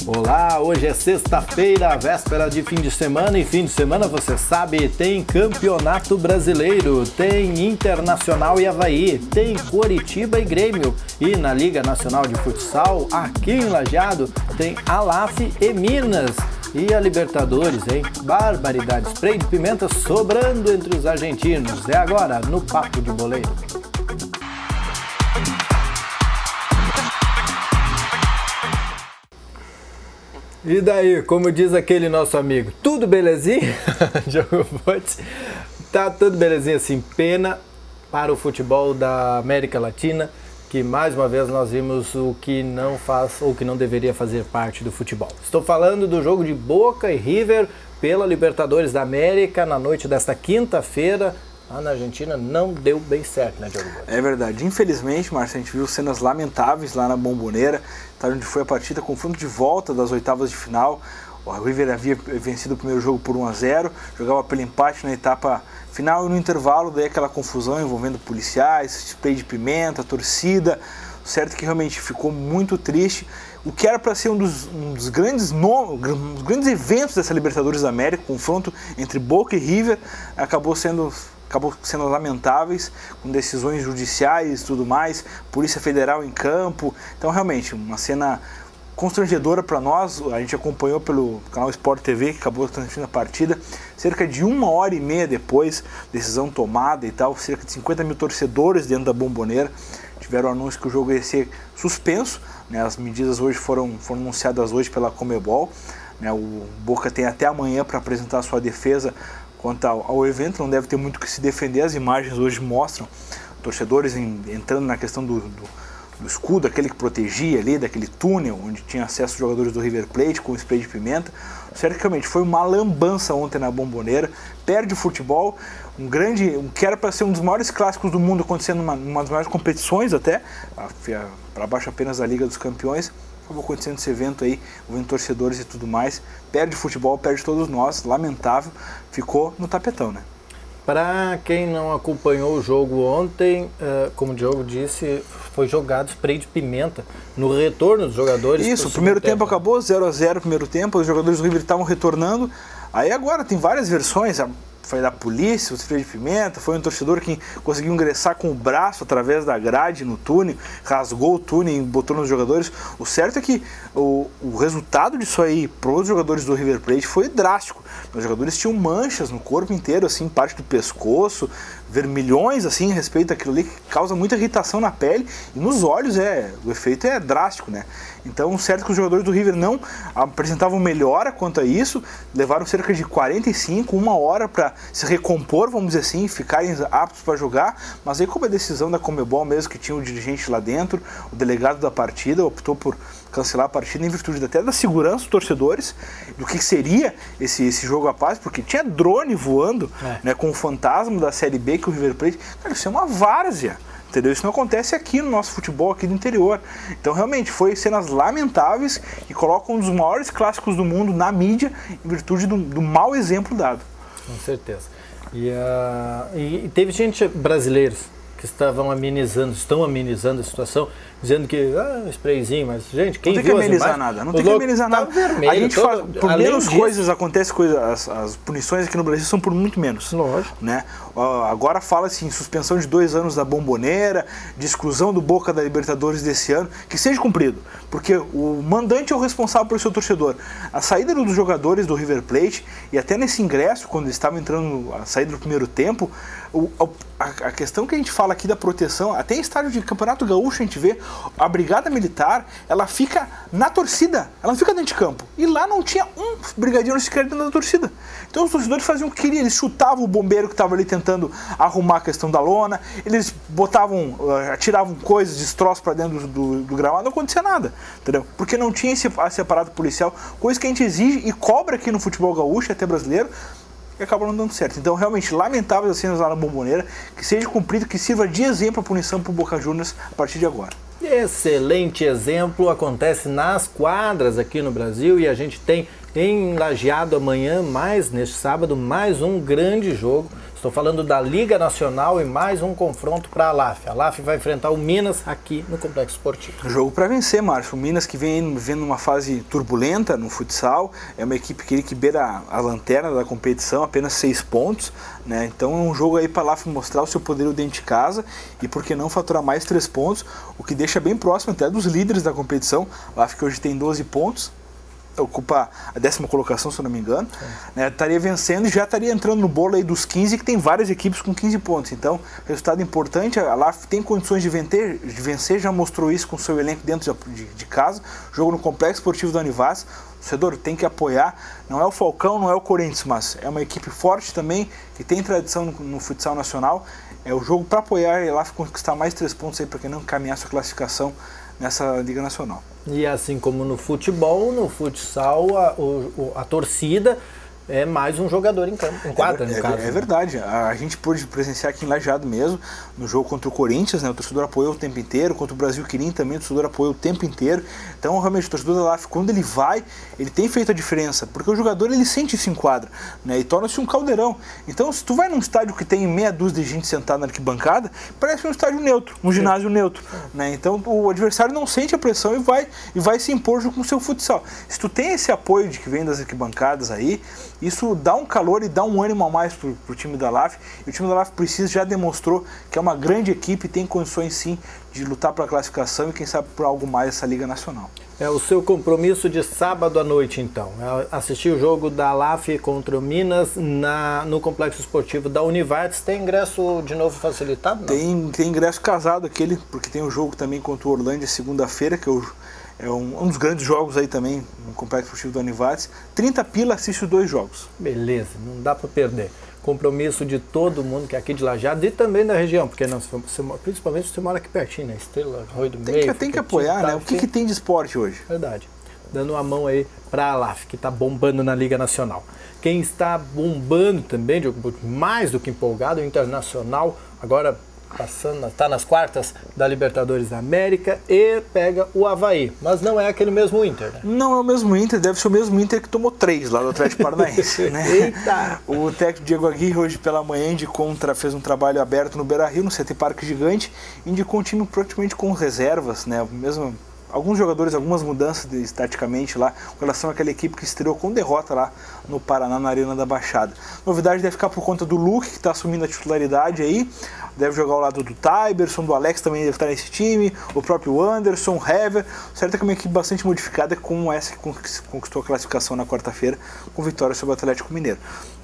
Olá, hoje é sexta-feira, véspera de fim de semana e fim de semana, você sabe, tem Campeonato Brasileiro, tem Internacional e Avaí, tem Coritiba e Grêmio e na Liga Nacional de Futsal, aqui em Lajeado, tem Alaf e Minas. E a Libertadores, hein? Barbaridade, spray de pimenta sobrando entre os argentinos. É agora, no Papo de Boleiro. E daí, como diz aquele nosso amigo, tudo belezinha? Diogo Botti, tá tudo belezinha assim, pena para o futebol da América Latina, que mais uma vez nós vimos o que não faz ou que não deveria fazer parte do futebol. Estou falando do jogo de Boca e River pela Libertadores da América na noite desta quinta-feira. Lá na Argentina não deu bem certo, né, Diogo? É verdade. Infelizmente, Márcio, a gente viu cenas lamentáveis lá na Bombonera, onde foi a partida, confronto de volta das oitavas de final. O River havia vencido o primeiro jogo por 1-0, jogava pelo empate na etapa final e no intervalo daí aquela confusão envolvendo policiais, spray de pimenta, torcida. Certo que realmente ficou muito triste. O que era para ser um dos grandes eventos dessa Libertadores da América, confronto entre Boca e River, acabou sendo lamentáveis, com decisões judiciais e tudo mais, Polícia Federal em campo. Então, realmente, uma cena constrangedora para nós. A gente acompanhou pelo canal Sport TV, que acabou transmitindo a partida. Cerca de 1h30 depois, decisão tomada e tal, cerca de 50 mil torcedores dentro da Bombonera tiveram o anúncio que o jogo ia ser suspenso, né? As medidas hoje foram anunciadas hoje pela Conmebol, né? O Boca tem até amanhã para apresentar sua defesa quanto ao evento, não deve ter muito o que se defender. As imagens hoje mostram torcedores entrando na questão do escudo, aquele que protegia ali, daquele túnel onde tinha acesso os jogadores do River Plate com spray de pimenta. Certamente foi uma lambança ontem na Bombonera, perde o futebol, que era para ser um dos maiores clássicos do mundo, acontecendo uma das maiores competições até, para baixo apenas da Liga dos Campeões. Acabou acontecendo esse evento aí, envolvendo torcedores e tudo mais, perde o futebol, perde todos nós, lamentável, ficou no tapetão, né? Para quem não acompanhou o jogo ontem, como o Diogo disse, foi jogado spray de pimenta no retorno dos jogadores. Isso, o primeiro tempo acabou, 0-0 o primeiro tempo, os jogadores do River estavam retornando. Aí agora tem várias versões, foi da polícia, o spray de pimenta, foi um torcedor que conseguiu ingressar com o braço através da grade no túnel, rasgou o túnel e botou nos jogadores. O certo é que o resultado disso aí para os jogadores do River Plate foi drástico. Os jogadores tinham manchas no corpo inteiro, assim, parte do pescoço, vermelhões, assim, a respeito daquilo ali, que causa muita irritação na pele e nos olhos, o efeito é drástico, né? Então, certo que os jogadores do River não apresentavam melhora quanto a isso, levaram cerca de 45, uma hora para se recompor, vamos dizer assim, ficarem aptos para jogar, mas aí como a decisão da Conmebol mesmo, que tinha o dirigente lá dentro, o delegado da partida, optou por cancelar a partida em virtude até da segurança dos torcedores, do que seria esse jogo à paz, porque tinha drone voando, né, com o fantasma da Série B que o River Plate, cara, isso é uma várzea. Entendeu? Isso não acontece aqui no nosso futebol, aqui do interior. Então, realmente, foi cenas lamentáveis que colocam um dos maiores clássicos do mundo na mídia em virtude do mau exemplo dado. Com certeza. E teve gente, brasileiros, que estão amenizando a situação, dizendo que, sprayzinho, mas, gente, quem não tem viu que amenizar nada, não tem que amenizar nada. Vermelho, a gente faz, por menos disso, coisas, acontece coisas, as punições aqui no Brasil são por muito menos. Lógico. Né? Agora fala-se em suspensão de 2 anos da Bombonera, de exclusão do Boca da Libertadores desse ano, que seja cumprido, porque o mandante é o responsável pelo seu torcedor. A saída dos jogadores do River Plate, e até nesse ingresso, quando eles estavam entrando, a saída do primeiro tempo, a questão que a gente fala aqui da proteção, até em estádio de Campeonato Gaúcho a gente vê, a Brigada Militar, ela fica na torcida, ela não fica dentro de campo. E lá não tinha um brigadeiro sequer dentro da torcida. Então os torcedores faziam o que queriam, eles chutavam o bombeiro que estava ali tentando arrumar a questão da lona, eles atiravam coisas, destroços para dentro do gramado, não acontecia nada, entendeu? Porque não tinha esse aparato policial, coisa que a gente exige e cobra aqui no futebol gaúcho, até brasileiro, e acaba não dando certo. Então, realmente, lamentáveis as cenas lá na Bombonera, que seja cumprido, que sirva de exemplo a punição para o Boca Juniors a partir de agora. Excelente exemplo, acontece nas quadras aqui no Brasil e a gente tem em Lajeado amanhã, neste sábado, mais um grande jogo Estou falando da Liga Nacional e mais um confronto para a LAF. A LAF vai enfrentar o Minas aqui no Complexo Esportivo. Jogo para vencer, Márcio. O Minas que vem vivendo uma fase turbulenta no futsal, é uma equipe que beira a lanterna da competição, apenas 6 pontos, né? Então é um jogo aí para a LAF mostrar o seu poderio dentro de casa e por que não faturar mais 3 pontos, o que deixa bem próximo até dos líderes da competição. A LAF que hoje tem 12 pontos, ocupa a 10ª colocação, se eu não me engano, né? Estaria vencendo e já estaria entrando no bolo aí dos 15, que tem várias equipes com 15 pontos. Então, resultado importante, a LAF tem condições de vencer, já mostrou isso com o seu elenco dentro de casa. Jogo no Complexo Esportivo da Univaz. O torcedor tem que apoiar, não é o Falcão, não é o Corinthians, mas é uma equipe forte também, que tem tradição no futsal nacional. É o jogo para apoiar e a LAF conquistar mais 3 pontos aí, para que não caminhar sua classificação nessa Liga Nacional. E assim como no futebol, no futsal, a torcida é mais um jogador em campo, em quadra, no caso. É verdade. A gente pôde presenciar aqui em Lajeado mesmo, no jogo contra o Corinthians, né? O torcedor apoiou o tempo inteiro, contra o Brasil Quirim também, o torcedor apoiou o tempo inteiro. Então, realmente, o torcedor da LAF, quando ele vai, ele tem feito a diferença, porque o jogador, ele sente isso em quadra, né? E torna-se um caldeirão. Então, se tu vai num estádio que tem meia dúzia de gente sentada na arquibancada, parece um estádio neutro, um ginásio neutro, né? Então, o adversário não sente a pressão e vai se impor com o seu futsal. Se tu tem esse apoio de que vem das arquibancadas aí, isso dá um calor e dá um ânimo a mais pro time da LAF. E o time da LAF já demonstrou que é uma grande equipe e tem condições sim de lutar pela classificação e quem sabe por algo mais essa Liga Nacional. É o seu compromisso de sábado à noite, então. É assistir o jogo da LAF contra o Minas no Complexo Esportivo da Univates. Tem ingresso de novo facilitado? Não? Tem ingresso casado aquele, porque tem o jogo também contra o Orlândia segunda-feira, que é um dos grandes jogos aí também no Complexo Esportivo da Univates. 30 pila, assiste os 2 jogos. Beleza, não dá para perder. Compromisso de todo mundo que é aqui de Lajeado e também da região, porque não, principalmente se você mora aqui pertinho, né? Estrela, Arroio do Meio. Tem que apoiar, né? O que tem de esporte hoje? Verdade. Dando uma mão aí para a LAF, que está bombando na Liga Nacional. Quem está bombando também, mais do que empolgado, é o Internacional, agora está nas quartas da Libertadores da América e pega o Avaí, mas não é aquele mesmo Inter, né? Não é o mesmo Inter, deve ser o mesmo Inter que tomou 3 lá do Atlético Paranaense, né? Eita! O técnico Diego Aguirre hoje pela manhã fez um trabalho aberto no Beira-Rio, no CT Parque Gigante, indicou um time praticamente com reservas, né? Mesmo alguns jogadores, algumas mudanças taticamente lá, com relação àquela equipe que estreou com derrota lá no Paraná, na Arena da Baixada. Novidade deve ficar por conta do Luke, que está assumindo a titularidade aí, deve jogar ao lado do Tyberson, do Alex também deve estar nesse time, o próprio Anderson, o Hever, certo que é uma equipe bastante modificada, como essa que conquistou a classificação na quarta-feira, com vitória sobre o Atlético Mineiro.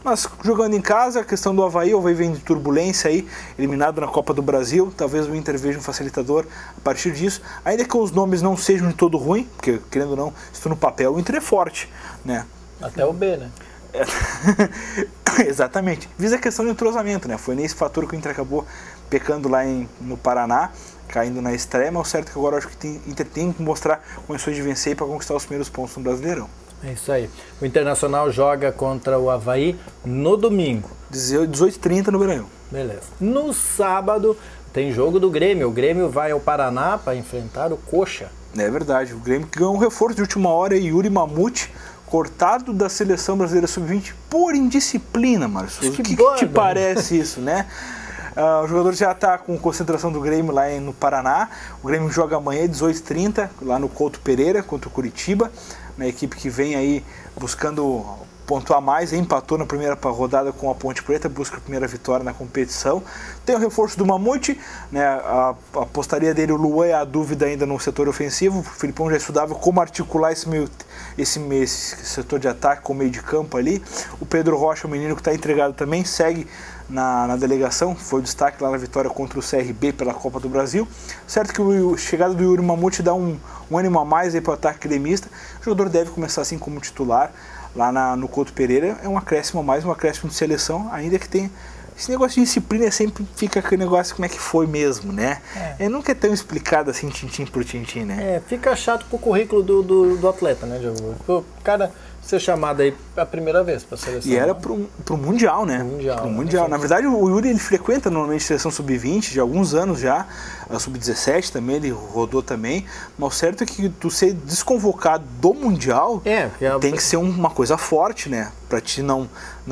Mas jogando em casa, a questão do Avaí, o Avaí vem de turbulência aí, eliminado na Copa do Brasil, talvez o Inter veja um facilitador a partir disso, ainda que os nomes não sejam de todo ruim, porque querendo ou não, se no papel o Inter é forte, né? Até o B, né? Exatamente. Visa a questão do entrosamento, né? Foi nesse fator que o Inter acabou pecando lá no Paraná, caindo na estreia, mas o certo é que agora acho que o Inter tem que mostrar condições de vencer para conquistar os primeiros pontos no Brasileirão. É isso aí. O Internacional joga contra o Avaí no domingo. 18h30 no Beira-Rio. Beleza. No sábado tem jogo do Grêmio. O Grêmio vai ao Paraná para enfrentar o Coxa. É verdade. O Grêmio que ganhou um reforço de última hora, Yuri Mamute, cortado da Seleção Brasileira Sub-20 por indisciplina, Márcio. O que te parece isso, né? O jogador já está com concentração do Grêmio lá no Paraná. O Grêmio joga amanhã, 18h30, lá no Couto Pereira, contra o Curitiba. Uma equipe que vem aí buscando pontuar mais, empatou na primeira rodada com a Ponte Preta, busca a primeira vitória na competição. Tem o reforço do Mamute, né? A apostaria dele, o Luan, é a dúvida ainda no setor ofensivo. O Filipão já estudava como articular esse setor de ataque com o meio de campo ali. O Pedro Rocha, o menino que está entregado também, segue na delegação, foi o destaque lá na vitória contra o CRB pela Copa do Brasil. Certo que a chegada do Yuri Mamute dá um ânimo a mais para o ataque gremista. O jogador deve começar assim como titular lá no Couto Pereira. É um acréscimo a mais, um acréscimo de seleção, ainda que tem esse negócio de disciplina, sempre fica aquele negócio como é que foi mesmo, né? Nunca é tão explicado assim, tintim por tintim, né? Fica chato pro currículo do atleta, né, Diogo? O cara ser chamado aí a primeira vez para a seleção. E era pro Mundial, né? Pro Mundial. Na verdade, o Yuri ele frequenta normalmente a seleção sub-20 de alguns anos já, a sub-17 também, ele rodou também, mas o certo é que tu ser desconvocado do Mundial tem que ser uma coisa forte, né? para ti não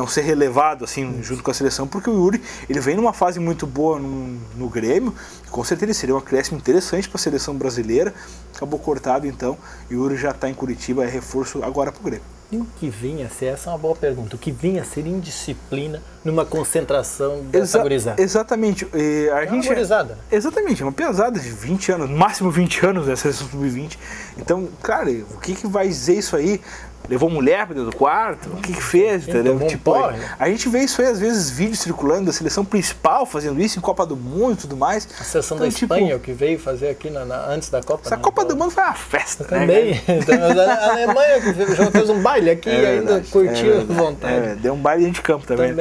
ser relevado assim junto com a seleção, porque o Yuri ele vem numa fase muito boa no Grêmio, com certeza ele seria um acréscimo interessante para a seleção brasileira, acabou cortado então, o Yuri já está em Curitiba, é reforço agora para o Grêmio. E o que vinha a ser, essa é uma boa pergunta, o que vinha a ser indisciplina numa concentração dessa gurizada? Exatamente. A gente, uma gurizada. Exatamente, é uma pesada de 20 anos, máximo 20 anos nessa seleção sub-20. Então, cara, o que vai dizer isso aí? Levou mulher para dentro do quarto? O que fez? Entendeu? Tipo, a gente vê isso aí, às vezes, vídeos circulando da seleção principal fazendo isso em Copa do Mundo e tudo mais. A seleção da Espanha, o que veio fazer aqui antes da Copa. Essa Copa do Mundo foi uma festa, também. Né? Então, a Alemanha que já fez um baile aqui e ainda curtiu à vontade. Deu um baile dentro de campo também.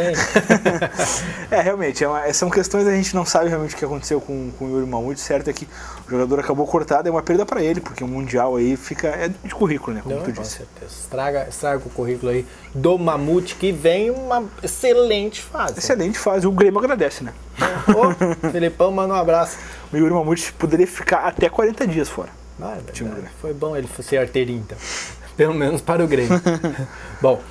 Realmente, são questões que a gente não sabe realmente o que aconteceu com o Yuri Mamute. Certo é que o jogador acabou cortado, é uma perda para ele, porque o Mundial aí é de currículo, né? Como tu disse. Com certeza. Estraga o currículo aí do Mamute, que vem uma excelente fase. Excelente fase. O Grêmio agradece, né? Felipão, manda um abraço. O Yuri Mamute poderia ficar até 40 dias fora. Foi bom ele ser arteirinho, então. Pelo menos para o Grêmio. Bom,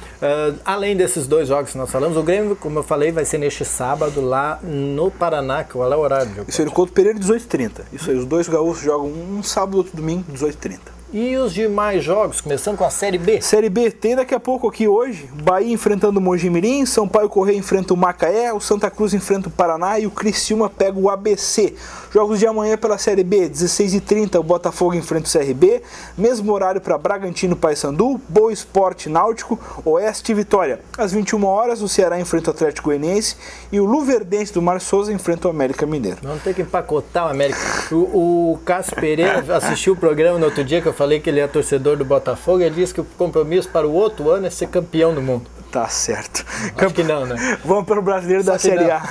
além desses 2 jogos que nós falamos, o Grêmio, como eu falei, vai ser neste sábado lá no Paraná. Qual é o horário do jogo? Isso aí no Couto Pereira, 18h30. Isso aí, os 2 gaúchos jogam um sábado e outro domingo, 18h30. E os demais jogos, começando com a Série B? Série B, tem daqui a pouco aqui hoje, Bahia enfrentando o Mojimirim, Sampaio Corrêa enfrenta o Macaé, o Santa Cruz enfrenta o Paraná e o Criciúma pega o ABC. Jogos de amanhã pela Série B, 16h30 o Botafogo enfrenta o CRB, mesmo horário para Bragantino e Paysandu, Boa Esporte Náutico, Oeste e Vitória. Às 21 horas o Ceará enfrenta o Atlético Goianiense e o Luverdense do Mar Souza enfrenta o América Mineiro. Vamos ter que empacotar o América. O Cássio Pereira assistiu o programa no outro dia que eu falei que ele é torcedor do Botafogo e ele disse que o compromisso para o outro ano é ser campeão do mundo. Tá certo. Acho que não, né? Vamos para o brasileiro da Série A.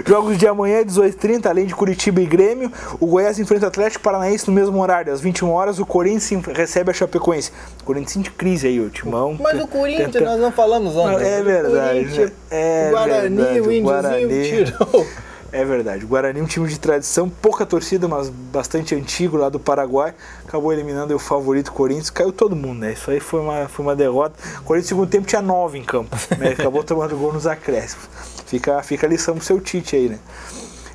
Jogos de amanhã, 18h30, além de Curitiba e Grêmio. O Goiás enfrenta o Atlético Paranaense no mesmo horário. Às 21 horas, o Corinthians recebe a Chapecoense. O Corinthians de crise aí, o Timão. Mas o Corinthians, nós não falamos ontem. É verdade. O Guarani, o Índiozinho tirou. É verdade. O Guarani é um time de tradição, pouca torcida, mas bastante antigo lá do Paraguai. Acabou eliminando o favorito Corinthians. Caiu todo mundo, né? Isso aí foi uma derrota. O Corinthians no segundo tempo tinha 9 em campo, né? Acabou tomando gol nos acréscimos. Fica a lição pro seu Tite aí, né?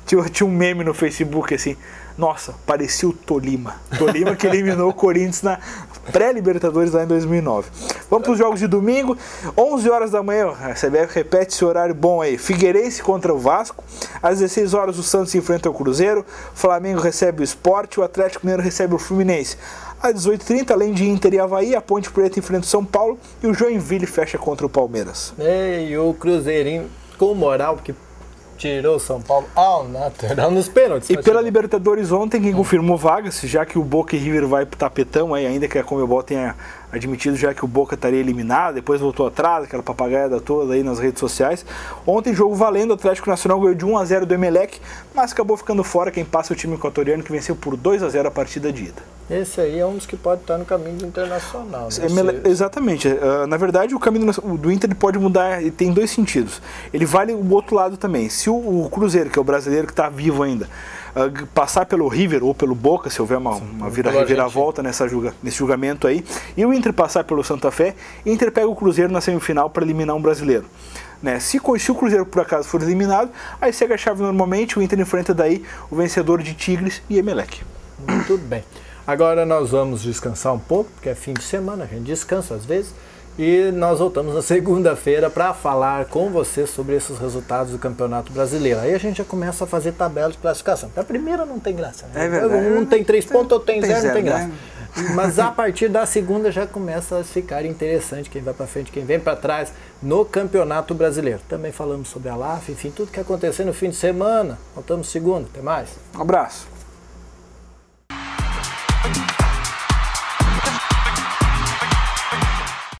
Tinha um meme no Facebook assim, nossa, parecia o Tolima. Tolima que eliminou o Corinthians na pré-Libertadores lá em 2009. Vamos para os jogos de domingo, 11 horas da manhã, a CBF repete esse horário bom aí, Figueirense contra o Vasco, às 16 horas o Santos enfrenta o Cruzeiro, o Flamengo recebe o Sport, o Atlético Mineiro recebe o Fluminense. Às 18h30, além de Inter e Avaí, a Ponte Preta enfrenta o São Paulo e o Joinville fecha contra o Palmeiras. E o Cruzeirinho com moral, porque tirou o São Paulo ao natural nos pênaltis. E pela Libertadores ontem, quem confirmou vagas, já que o Boca e River vai pro tapetão, aí, ainda que a Conmebol tenha admitido já que o Boca estaria eliminado, depois voltou atrás, aquela papagaiada toda aí nas redes sociais. Ontem, jogo valendo, o Atlético Nacional ganhou de 1-0 do Emelec, mas acabou ficando fora quem passa o time equatoriano, que venceu por 2-0 a partida de ida. Esse aí é um dos que pode estar no caminho do Internacional, né? Exatamente. Na verdade, o caminho do Inter ele pode mudar, ele tem 2 sentidos. Ele vale o outro lado também. Se o Cruzeiro, que é o brasileiro que está vivo ainda, passar pelo River ou pelo Boca, se houver uma reviravolta nesse julgamento aí, e o Inter passar pelo Santa Fé, Inter pega o Cruzeiro na semifinal para eliminar um brasileiro. Né? Se o Cruzeiro por acaso for eliminado, aí segue a chave normalmente, o Inter enfrenta daí o vencedor de Tigres e Emelec. Muito bem. Agora nós vamos descansar um pouco, porque é fim de semana, a gente descansa às vezes, e nós voltamos na segunda-feira para falar com você sobre esses resultados do Campeonato Brasileiro. Aí a gente já começa a fazer tabela de classificação. A primeira não tem graça, né? É verdade. Um tem 3 pontos, outro tem 0, não tem graça. Né? Mas a partir da segunda já começa a ficar interessante quem vai para frente, quem vem para trás no Campeonato Brasileiro. Também falamos sobre a LAF, enfim, tudo que aconteceu no fim de semana. Voltamos segunda, até mais. Um abraço.